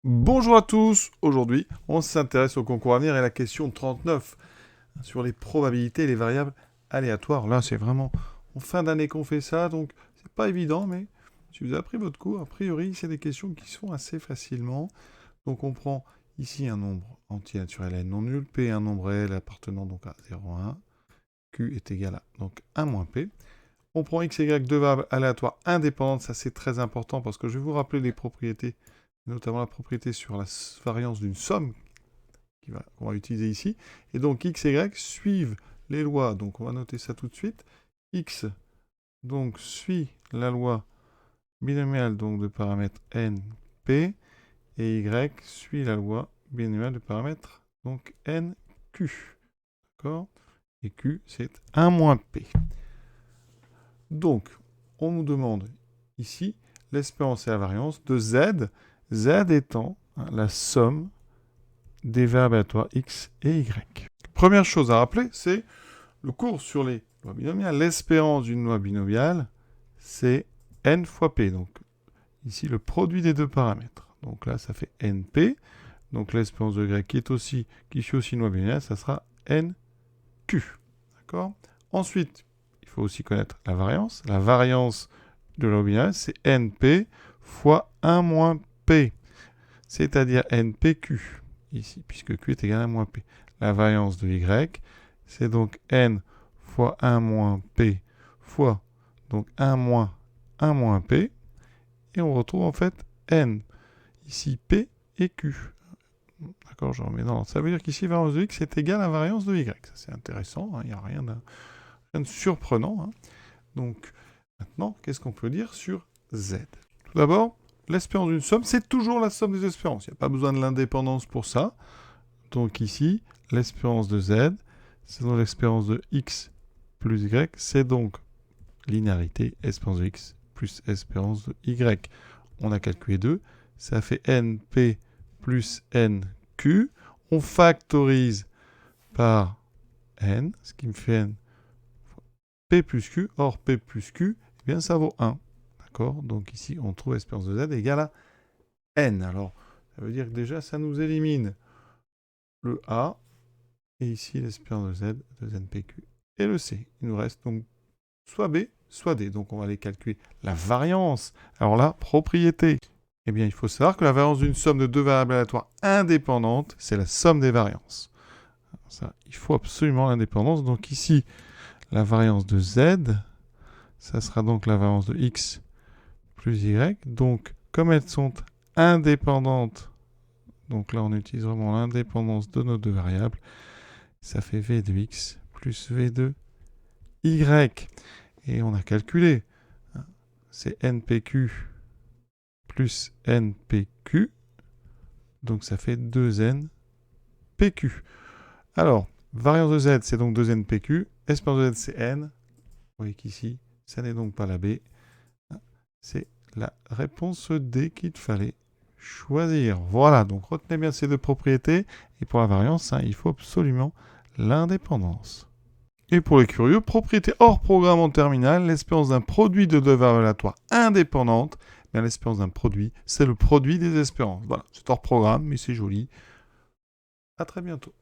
Bonjour à tous, aujourd'hui on s'intéresse au concours à venir et à la question 39 sur les probabilités et les variables aléatoires. Là c'est vraiment en fin d'année qu'on fait ça, donc c'est pas évident, mais si vous avez appris votre cours, a priori c'est des questions qui se font assez facilement. Donc on prend ici un nombre entier naturel n non nul, p un nombre réel appartenant donc à 0, 1, q est égal à donc 1 moins p. On prend x et y, deux variables aléatoires indépendantes, ça c'est très important parce que je vais vous rappeler les propriétés, notamment la propriété sur la variance d'une somme qu'on va utiliser ici. Et donc x et y suivent les lois, donc on va noter ça tout de suite. X donc suit la loi binomiale donc de paramètre n, p, et y suit la loi binomiale de paramètre donc n, q. D'accord? Et q c'est 1 moins p. Donc, on nous demande ici l'espérance et la variance de z, z étant la somme des variables aléatoires x et y. Première chose à rappeler, c'est le cours sur les lois binomiales. L'espérance d'une loi binomiale, c'est n fois p. Donc, ici, le produit des deux paramètres. Donc là, ça fait np. Donc, l'espérance de y qui suit aussi une loi binomiale, ça sera nq. D'accord? Ensuite, il faut aussi connaître la variance. La variance de la loi binomiale, c'est np fois 1 moins p, c'est-à-dire npq, ici, puisque q est égal à 1 moins p. La variance de y, c'est donc n fois 1 moins p fois donc 1 moins p, et on retrouve en fait n, ici p et q. D'accord, je remets dans l'ordre. Ça veut dire qu'ici, variance de x est égale à variance de y. Ça, c'est intéressant, il n'y a rien de surprenant. Hein. Donc, maintenant, qu'est-ce qu'on peut dire sur z? Tout d'abord, l'espérance d'une somme, c'est toujours la somme des espérances. Il n'y a pas besoin de l'indépendance pour ça. Donc ici, l'espérance de z, c'est donc l'espérance de x plus y. C'est donc linéarité, espérance de x plus espérance de y. On a calculé 2. Ça fait np plus nq. On factorise par n, ce qui me fait n p plus q. Or, p plus q, eh bien, ça vaut 1. D'accord? Donc ici, on trouve l'espérance de z égale à n. Alors, ça veut dire que déjà, ça nous élimine le a. Et ici, l'espérance de z, de npq et le c. Il nous reste donc soit b, soit d. Donc, on va aller calculer la variance. Alors là, propriété. Eh bien, il faut savoir que la variance d'une somme de deux variables aléatoires indépendantes, c'est la somme des variances. Alors ça, il faut absolument l'indépendance. Donc ici, la variance de z, ça sera donc la variance de x plus y. Donc, comme elles sont indépendantes, donc là, on utilise vraiment l'indépendance de nos deux variables, ça fait v de x plus v de y. Et on a calculé. C'est npq plus npq. Donc ça fait 2npq. Alors, variance de z, c'est donc 2npq. Espérance de z, c'est n. Vous voyez qu'ici, ça n'est donc pas la b. C'est la réponse D qu'il fallait choisir. Voilà, donc retenez bien ces deux propriétés. Et pour la variance, il faut absolument l'indépendance. Et pour les curieux, propriété hors programme en terminale, l'espérance d'un produit de deux variables aléatoires indépendantes. Bien, l'espérance d'un produit, c'est le produit des espérances. Voilà, c'est hors programme, mais c'est joli. À très bientôt.